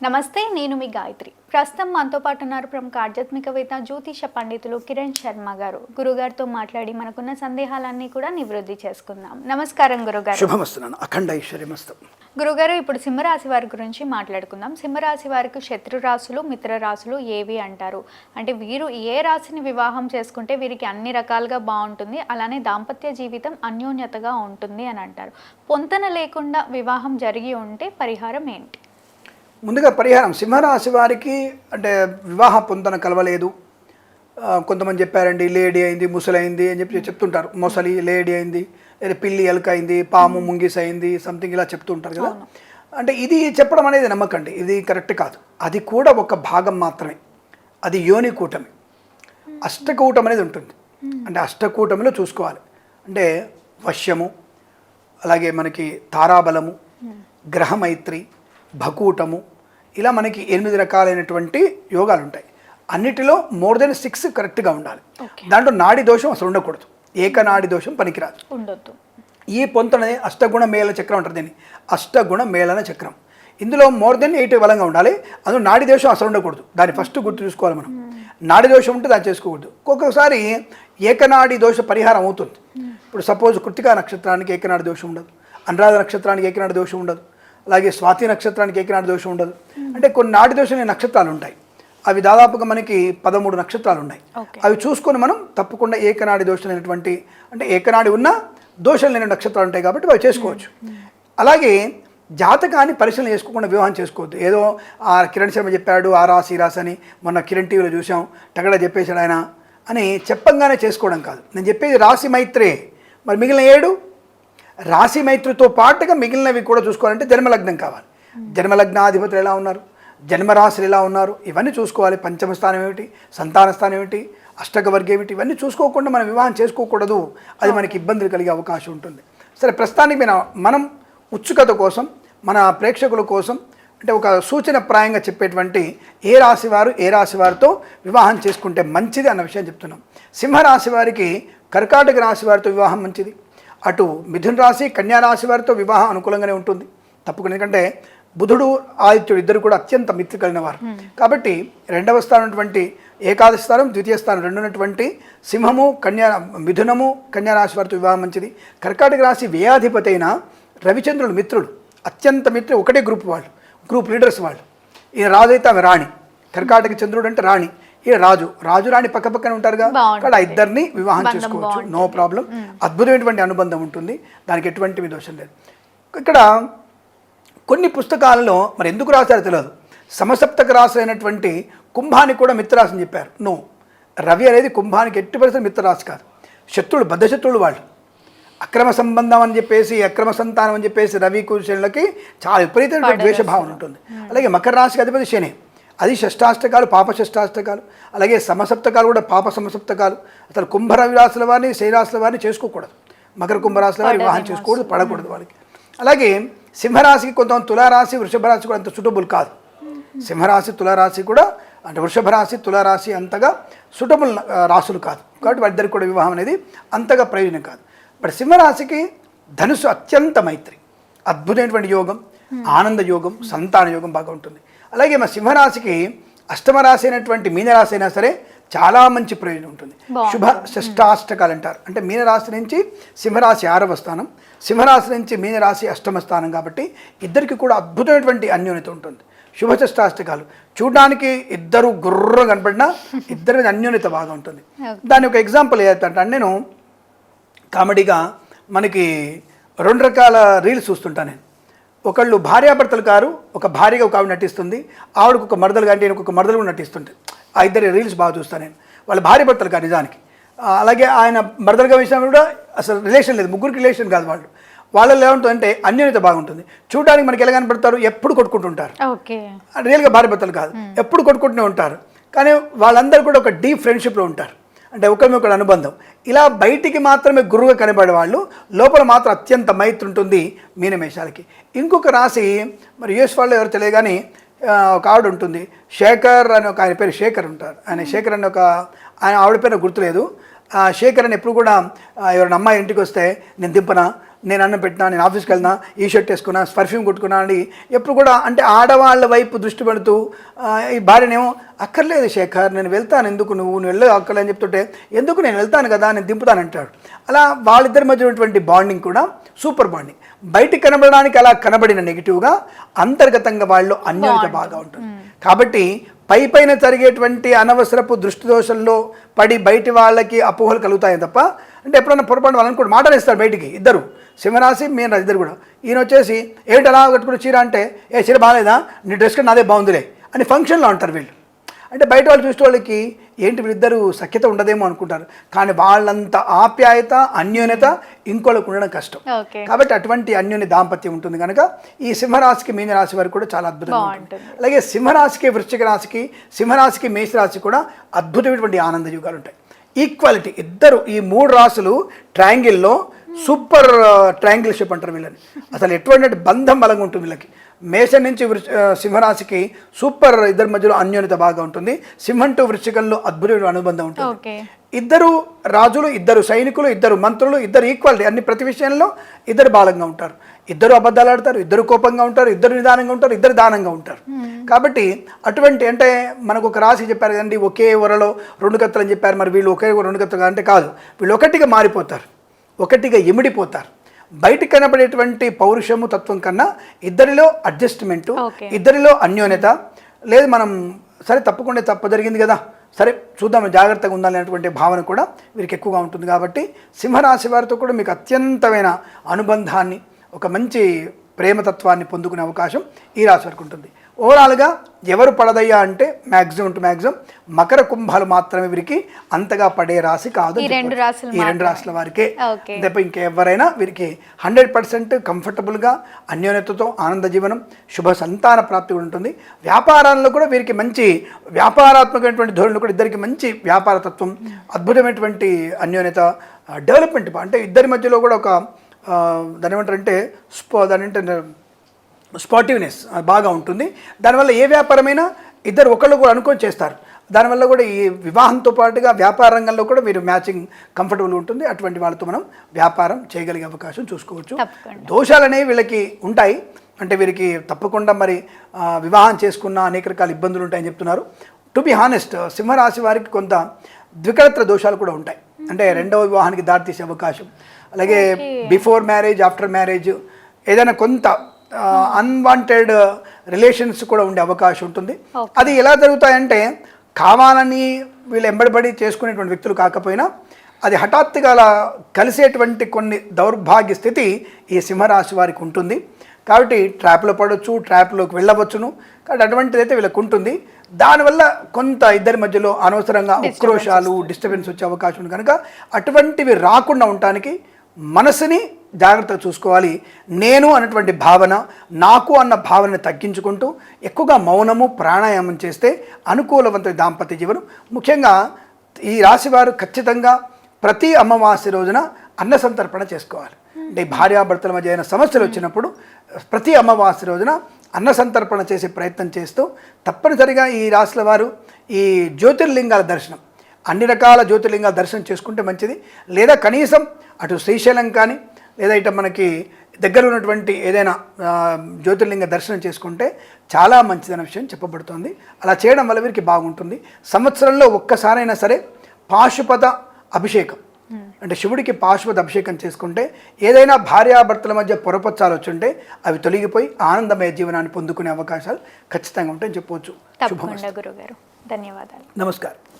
నమస్తే, నేను మీ గాయత్రి. ప్రస్తుతం మనతో పాటు ఉన్నారు ప్రముఖ ఆధ్యాత్మికవేత్త జ్యోతిష పండితులు కిరణ్ శర్మ గారు. గురుగారితో మాట్లాడి మనకున్న సందేహాలన్నీ కూడా నివృత్తి చేసుకుందాం. నమస్కారం గురుగారు. శుభమస్తున్నాను. అఖండ ఐశ్వర్యమస్తు. గురుగారు, ఇప్పుడు సింహరాశి వారి గురించి మాట్లాడుకుందాం. సింహరాశి వారికి శత్రు రాశులు, మిత్ర రాశులు ఏవి అంటారు? అంటే వీరు ఏ రాశిని వివాహం చేసుకుంటే వీరికి అన్ని రకాలుగా బాగుంటుంది, అలానే దాంపత్య జీవితం అన్యోన్యతగా ఉంటుంది అని అంటారు. పొంతన లేకుండా వివాహం జరిగి ఉంటే పరిహారం ఏంటి? ముందుగా పరిహారం, సింహరాశి వారికి అంటే వివాహ పొంతన కలవలేదు. కొంతమంది చెప్పారండి లేడీ అయింది, ముసలైంది అని చెప్తుంటారు. మొసలి లేడీ అయింది, లేదా పిల్లి ఎలుక అయింది, పాము ముంగిస్ అయింది, సంథింగ్ ఇలా చెప్తుంటారు కదా. అంటే ఇది చెప్పడం అనేది నమ్మకండి, ఇది కరెక్ట్ కాదు. అది కూడా ఒక భాగం మాత్రమే. అది యోని కూటమి. అష్టకూటం అనేది ఉంటుంది. అంటే అష్టకూటమిలో చూసుకోవాలి. అంటే వశ్యము, అలాగే మనకి తారాబలము, గ్రహమైత్రి, భకూటము, ఇలా మనకి 8 రకాలైనటువంటి యోగాలు ఉంటాయి. అన్నిటిలో మోర్ దెన్ 6 కరెక్ట్గా ఉండాలి. దాంట్లో నాడి దోషం అసలు ఉండకూడదు. ఏకనాడి దోషం పనికిరాదు, ఉండొద్దు. ఈ పొంతనది అష్టగుణ మేళ చక్రం అంటారు దీన్ని. అష్టగుణ మేళన చక్రం. ఇందులో మోర్ దెన్ 8 బలంగా ఉండాలి. అందులో నాడి దోషం అసలు ఉండకూడదు. దాన్ని ఫస్ట్ గుర్తు చూసుకోవాలి మనం. నాడి దోషం ఉంటే దాన్ని చేసుకోకూడదు. ఒక్కొక్కసారి ఏకనాడి దోష పరిహారం అవుతుంది. ఇప్పుడు సపోజ్ కృత్తికా నక్షత్రానికి ఏకనాడి దోషం ఉండదు, అనురాధ నక్షత్రానికి ఏకనాడి దోషం ఉండదు, అలాగే స్వాతి నక్షత్రానికి ఏకనాడి దోషం ఉండదు. అంటే కొన్ని నాడి దోషం నక్షత్రాలు ఉంటాయి. అవి దాదాపుగా మనకి 13 నక్షత్రాలు ఉన్నాయి. అవి చూసుకొని మనం తప్పకుండా ఏకనాడి దోషం లేనటువంటి, అంటే ఏకనాడి ఉన్న దోషం లేని నక్షత్రాలు ఉంటాయి కాబట్టి అవి చేసుకోవచ్చు. అలాగే జాతకాన్ని పరిశీలన చేసుకోకుండా వివాహం చేసుకోవద్దు. ఏదో ఆ కిరణ్ శర్మ చెప్పాడు ఆ రాశి ఈ రాశి అని మొన్న కిరణ్ టీవీలో చూసాం, టగడ చెప్పేశాడు ఆయన అని చెప్పంగానే చేసుకోవడం కాదు. నేను చెప్పేది రాశి మైత్రే. మరి మిగిలిన 7 రాశి మైత్రితో పాటుగా మిగిలినవి కూడా చూసుకోవాలంటే జన్మలగ్నం కావాలి. జన్మలగ్నాధిపతులు ఎలా ఉన్నారు, జన్మరాశులు ఎలా ఉన్నారు, ఇవన్నీ చూసుకోవాలి. పంచమ స్థానం ఏమిటి, సంతాన స్థానం ఏమిటి, అష్టక వర్గం ఏమిటి, ఇవన్నీ చూసుకోకుండా మనం వివాహం చేసుకోకూడదు. అది మనకి ఇబ్బందులు కలిగే అవకాశం ఉంటుంది. సరే, ప్రస్తుతానికి మనం ఉత్సుకత కోసం, మన ప్రేక్షకుల కోసం అంటే ఒక సూచన ప్రాయంగా చెప్పేటువంటి ఏ రాశి వారితో వివాహం చేసుకుంటే మంచిది అన్న విషయం చెప్తున్నాం. సింహరాశి వారికి కర్కాటక రాశి వారితో వివాహం మంచిది. అటు మిథున రాశి, కన్యా రాశి వారితో వివాహం అనుకూలంగానే ఉంటుంది తప్పకుండా. ఎందుకంటే బుధుడు ఆదిత్యుడు ఇద్దరు కూడా అత్యంత మిత్ర కలిగిన వారు కాబట్టి 2వ స్థానం ఉన్నటువంటి ఏకాదశ స్థానం, ద్వితీయ స్థానం రెండు ఉన్నటువంటి సింహము, మిథునము, కన్యా రాశి వారితో వివాహం మంచిది. కర్కాటక రాశి వ్యయాధిపతి అయిన రవిచంద్రుడు మిత్రుడు, అత్యంత మిత్రుడు, ఒకటే గ్రూప్ వాళ్ళు, గ్రూప్ లీడర్స్ వాళ్ళు. ఈయన రాజు అయితే ఆమె రాణి. కర్కాటక చంద్రుడు అంటే రాణి, ఈయన రాజు రాణి పక్క పక్కన ఉంటారుగా. అక్కడ ఇద్దరిని వివాహం చేసుకోవచ్చు, నో ప్రాబ్లం. అద్భుతమైనటువంటి అనుబంధం ఉంటుంది, దానికి ఎటువంటి దోషం లేదు. ఇక్కడ కొన్ని పుస్తకాలలో మరి ఎందుకు రాశారో తెలియదు, సమసప్తక రాశి అయినటువంటి కుంభానికి కూడా మిత్రరాశి అని చెప్పారు. నో, రవి అనేది కుంభానికి ఎట్టి పరిస్థితి మిత్రరాశి కాదు. శత్రువులు, బద్ధశత్రువులు వాళ్ళు. అక్రమ సంబంధం అని చెప్పేసి, అక్రమ సంతానం అని చెప్పేసి రవి కుశనులకి చాలా విపరీతమైన ద్వేషభావన ఉంటుంది. అలాగే మకర రాశికి అధిపతి శని, అది షష్టాష్టకాలు, పాప షష్టాష్టకాలు. అలాగే సమసప్తకాలు కూడా పాప సమసప్తకాలు. అసలు కుంభరవి రాశుల వారిని, శనిరాశుల వారిని చేసుకోకూడదు. మకర కుంభరాశుల వారిని వివాహం చేసుకోకూడదు, పడకూడదు వాళ్ళకి. అలాగే సింహరాశికి కొంతమంది తులారాశి, వృషభ రాశి కూడా అంత సూటబుల్ కాదు. సింహరాశి, తులారాశి కూడా అంటే వృషభ రాశి, తులారాశి అంతగా సూటబుల్ రాశులు కాదు. కాబట్టి వారిద్దరికి కూడా వివాహం అనేది అంతగా ప్రయోజనం కాదు. బట్ సింహరాశికి ధనుసు అత్యంత మైత్రి, అద్భుతమైనటువంటి యోగం, ఆనంద యోగం, సంతాన యోగం బాగా ఉంటుంది. అలాగే మా సింహరాశికి అష్టమ రాశి అయినటువంటి మీనరాశి అయినా సరే చాలా మంచి ప్రయోజనం ఉంటుంది. శుభ షష్టాష్టకాలు అంటారు. అంటే మీనరాశి నుంచి సింహరాశి 6వ స్థానం, సింహరాశి నుంచి మీనరాశి 8వ స్థానం. కాబట్టి ఇద్దరికి కూడా అద్భుతమైనటువంటి అన్యోన్యత ఉంటుంది. శుభ షష్టాష్టకాలు చూడడానికి ఇద్దరు గుర్ర కనపడినా ఇద్దరి అన్యోన్యత బాగా ఉంటుంది. దాని ఒక ఎగ్జాంపుల్ ఏదంటే, నేను కామెడీగా మనకి 2 రకాల రీల్స్ చూస్తుంటాను నేను. ఒకళ్ళు భార్యాభర్తలు గారు, ఒక భార్యగా ఒక ఆవిడ నటిస్తుంది, ఆవిడకు ఒక మరదలు కానీ ఒక మరదలు కూడా నటిస్తుంటాయి. ఆ ఇద్దరి రీల్స్ బాగా చూస్తాను నేను. వాళ్ళ భార్యాభర్తలు గారు నిజానికి. అలాగే ఆయన మరదలుగా వేసినప్పుడు కూడా అసలు రిలేషన్ లేదు, ముగ్గురికి రిలేషన్ కాదు. వాళ్ళలో ఏముంటుందంటే అన్యోన్యత బాగుంటుంది. చూడడానికి మనకి ఎలా కనపడతారు, ఎప్పుడు కొట్టుకుంటుంటారు. రియల్గా భార్యాభర్తలు కాదు, ఎప్పుడు కొట్టుకుంటూనే ఉంటారు. కానీ వాళ్ళందరూ కూడా ఒక డీప్ ఫ్రెండ్షిప్లో ఉంటారు. అంటే ఒకరికొకరు అనుబంధం. ఇలా బయటికి మాత్రమే గురువుగా కనబడే వాళ్ళు, లోపల మాత్రం అత్యంత మైత్రి ఉంటుంది మీనమేషాలకి. ఇంకొక రాశి మరి యూఎస్ వాళ్ళు ఎవరు తెలియదు కానీ ఒక ఆవిడ ఉంటుంది, శేఖర్ అని ఒక ఆయన పేరు శేఖర్ ఉంటారు. ఆయన శేఖర్ అని ఒక ఆయన ఆవిడ పేరు గుర్తులేదు. శేఖర్ అని ఎప్పుడు కూడా ఎవరైనా అమ్మాయి ఇంటికి వస్తే నేను దింపనా, నేను అన్నం పెట్టినా, నేను ఆఫీస్కి వెళ్ళినా, ఈ షర్ట్ వేసుకున్నా, పర్ఫ్యూమ్ కొట్టుకున్నా అని ఎప్పుడు కూడా అంటే ఆడవాళ్ళ వైపు దృష్టి పెడుతూ ఈ భార్యనేమో అక్కర్లేదు శేఖర్, నేను వెళ్తాను, ఎందుకు నువ్వు వెళ్ళే అక్కర్లే అని చెప్తుంటే ఎందుకు నేను వెళ్తాను కదా, నేను దింపుతాను అంటాడు. అలా వాళ్ళిద్దరి మధ్య ఉన్నటువంటి బాండింగ్ కూడా సూపర్ బాండింగ్. బయటికి కనబడడానికి అలా కనబడిన నెగిటివ్గా అంతర్గతంగా వాళ్ళు అన్యోన్యత బాగా ఉంటుంది. కాబట్టి పైన జరిగేటువంటి అనవసరపు దృష్టి దోషంలో పడి బయటి వాళ్ళకి అపోహలు కలుగుతాయి తప్ప, అంటే ఎప్పుడన్నా పొరపాటు వాళ్ళని కూడా మాటలేస్తారు బయటికి ఇద్దరు, సింహరాశి మీన ఇద్దరు కూడా. ఈయన వచ్చేసి ఏంటి అలా కట్టుకుని చీర అంటే, ఏ చీర బాగాలేదా, నీ డ్రెస్ కూడా నాదే బాగుందిలే అని ఫంక్షన్లో అంటారు వీళ్ళు. అంటే బయట వాళ్ళు చూసే వాళ్ళకి ఏంటి వీళ్ళిద్దరు సఖ్యత ఉండదేమో అనుకుంటారు, కానీ వాళ్ళంత ఆప్యాయత అన్యోన్యత ఇంకోళ్ళకు ఉండడం కష్టం. కాబట్టి అటువంటి అన్యోన్య దాంపత్యం ఉంటుంది కనుక ఈ సింహరాశికి మీనరాశి వారికి కూడా చాలా అద్భుతంగా ఉంటుంది. అలాగే సింహరాశికి వృశ్చిక రాశికి, సింహరాశికి మేషరాశి కూడా అద్భుతమైనటువంటి ఆనంద యుగాలు ఉంటాయి. ఈక్వాలిటీ ఇద్దరు, ఈ 3 రాశులు ట్రయాంగిల్లో సూపర్ ట్రయాంగిల్ షేప్ అంటారు వీళ్ళని. అసలు ఎటువంటి బంధం బలంగా ఉంటుంది వీళ్ళకి. మేషం నుంచి సింహరాశికి సూపర్, ఇద్దరి మధ్యలో అన్యోన్యత బాగా ఉంటుంది. సింహం టు వృశ్చికంలో అద్భుతమైన అనుబంధం ఉంటుంది. ఇద్దరు రాజులు, ఇద్దరు సైనికులు, ఇద్దరు మంత్రులు, ఇద్దరు ఈక్వాలిటీ, అన్ని ప్రతి విషయంలో ఇద్దరు బలంగా ఉంటారు. ఇద్దరు అబద్ధాలు ఆడతారు, ఇద్దరు కోపంగా ఉంటారు, ఇద్దరు నిదానంగా ఉంటారు, ఇద్దరు దానంగా ఉంటారు. కాబట్టి అటువంటి, అంటే మనకు ఒక రాశి చెప్పారు కదండి, ఒకే వరలో 2 కత్తులు అని చెప్పారు. మరి వీళ్ళు ఒకే 2 కత్తులు అంటే కాదు, వీళ్ళు ఒకటిగా మారిపోతారు, ఒకటిగా ఇమిడిపోతారు. బయట కనబడేటువంటి పౌరుషము తత్వం కన్నా ఇద్దరిలో అడ్జస్ట్మెంటు, ఇద్దరిలో అన్యోన్యత లేదు. మనం సరే తప్పకుండా తప్పు జరిగింది కదా, సరే చూద్దాం, జాగ్రత్తగా ఉండాలి అనేటువంటి భావన కూడా వీరికి ఎక్కువగా ఉంటుంది. కాబట్టి సింహరాశి వారితో కూడా మీకు అత్యంతమైన అనుబంధాన్ని, ఒక మంచి ప్రేమతత్వాన్ని పొందుకునే అవకాశం ఈ రాశి వారికి ఉంటుంది. ఓవరాల్గా ఎవరు పడదయ్యా అంటే మ్యాక్సిమం టు మ్యాక్సిమం మకర కుంభాలు మాత్రమే వీరికి అంతగా పడే రాశి కాదు. ఈ 2 రాశుల వారికే తప్ప ఇంకెవరైనా వీరికి 100% కంఫర్టబుల్గా అన్యోన్యతతో ఆనంద జీవనం, శుభ సంతాన ప్రాప్తి కూడా ఉంటుంది. వ్యాపారాల్లో కూడా వీరికి మంచి వ్యాపారాత్మకమైనటువంటి ధోరణులు కూడా, ఇద్దరికి మంచి వ్యాపార తత్వం, అద్భుతమైనటువంటి అన్యోన్యత, డెవలప్మెంట్. అంటే ఇద్దరి మధ్యలో కూడా ఒక దాని ఏమంటారంటే స్పాటివ్నెస్ బాగా ఉంటుంది. దానివల్ల ఏ వ్యాపారమైనా ఇద్దరు ఒకళ్ళు కూడా అనుకొని చేస్తారు. దానివల్ల కూడా ఈ వివాహంతో పాటుగా వ్యాపార రంగంలో కూడా మీరు మ్యాచింగ్ కంఫర్టబుల్ ఉంటుంది. అటువంటి వాళ్ళతో మనం వ్యాపారం చేయగలిగే అవకాశం చూసుకోవచ్చు. దోషాలు అనేవి వీళ్ళకి ఉంటాయి, అంటే వీరికి తప్పకుండా మరి వివాహం చేసుకున్న అనేక రకాల ఇబ్బందులు ఉంటాయని చెప్తున్నారు. టు బి హానెస్ట్, సింహరాశి వారికి కొంత ద్వికళత్ర దోషాలు కూడా ఉంటాయి. అంటే 2వ వివాహానికి దారితీసే అవకాశం, అలాగే బిఫోర్ మ్యారేజ్, ఆఫ్టర్ మ్యారేజ్ ఏదైనా కొంత అన్వాంటెడ్ రిలేషన్స్ కూడా ఉండే అవకాశం ఉంటుంది. అది ఎలా జరుగుతాయంటే కావాలని వీళ్ళు ఎంబడిపడి చేసుకునేటువంటి వ్యక్తులు కాకపోయినా అది హఠాత్తుగా అలా కలిసేటువంటి కొన్ని దౌర్భాగ్య స్థితి ఈ సింహరాశి వారికి ఉంటుంది. కాబట్టి ట్రాప్లో పడవచ్చు, ట్రాప్లోకి వెళ్ళవచ్చును. కాబట్టి అటువంటిది అయితే వీళ్ళకు ఉంటుంది. దానివల్ల కొంత ఇద్దరి మధ్యలో అనవసరంగా ఉక్రోషాలు, డిస్టర్బెన్స్ వచ్చే అవకాశం ఉంది. కనుక అటువంటివి రాకుండా ఉండటానికి మనసుని జాగ్రత్తగా చూసుకోవాలి. నేను అన్నటువంటి భావన, నాకు అన్న భావనని తగ్గించుకుంటూ ఎక్కువగా మౌనము, ప్రాణాయామం చేస్తే అనుకూలవంతమైన దాంపత్య జీవనం. ముఖ్యంగా ఈ రాశివారు ఖచ్చితంగా ప్రతి అమావాస్య రోజున అన్న సంతర్పణ చేసుకోవాలి. అంటే భార్యాభర్తల మధ్య అయిన సమస్యలు వచ్చినప్పుడు ప్రతి అమావాస్య రోజున అన్న సంతర్పణ చేసే ప్రయత్నం చేస్తూ తప్పనిసరిగా ఈ రాశుల వారు ఈ జ్యోతిర్లింగాల దర్శనం, అన్ని రకాల జ్యోతిర్లింగాల దర్శనం చేసుకుంటే మంచిది. లేదా కనీసం అటు శ్రీశైలం కానీ, లేదా ఇట మనకి దగ్గర ఉన్నటువంటి ఏదైనా జ్యోతిర్లింగ దర్శనం చేసుకుంటే చాలా మంచిదనే విషయం చెప్పబడుతుంది. అలా చేయడం వల్ల వీరికి బాగుంటుంది. సంవత్సరంలో ఒక్కసారైనా సరే పాశుపత అభిషేకం, అంటే శివుడికి పాశుపత అభిషేకం చేసుకుంటే ఏదైనా భార్యాభర్తల మధ్య పొరపచ్చాలు వచ్చుంటే అవి తొలగిపోయి ఆనందమయ జీవనాన్ని పొందుకునే అవకాశాలు ఖచ్చితంగా ఉంటాయని చెప్పవచ్చు. తప్పకుండా గురుగారు, ధన్యవాదాలు. నమస్కారం.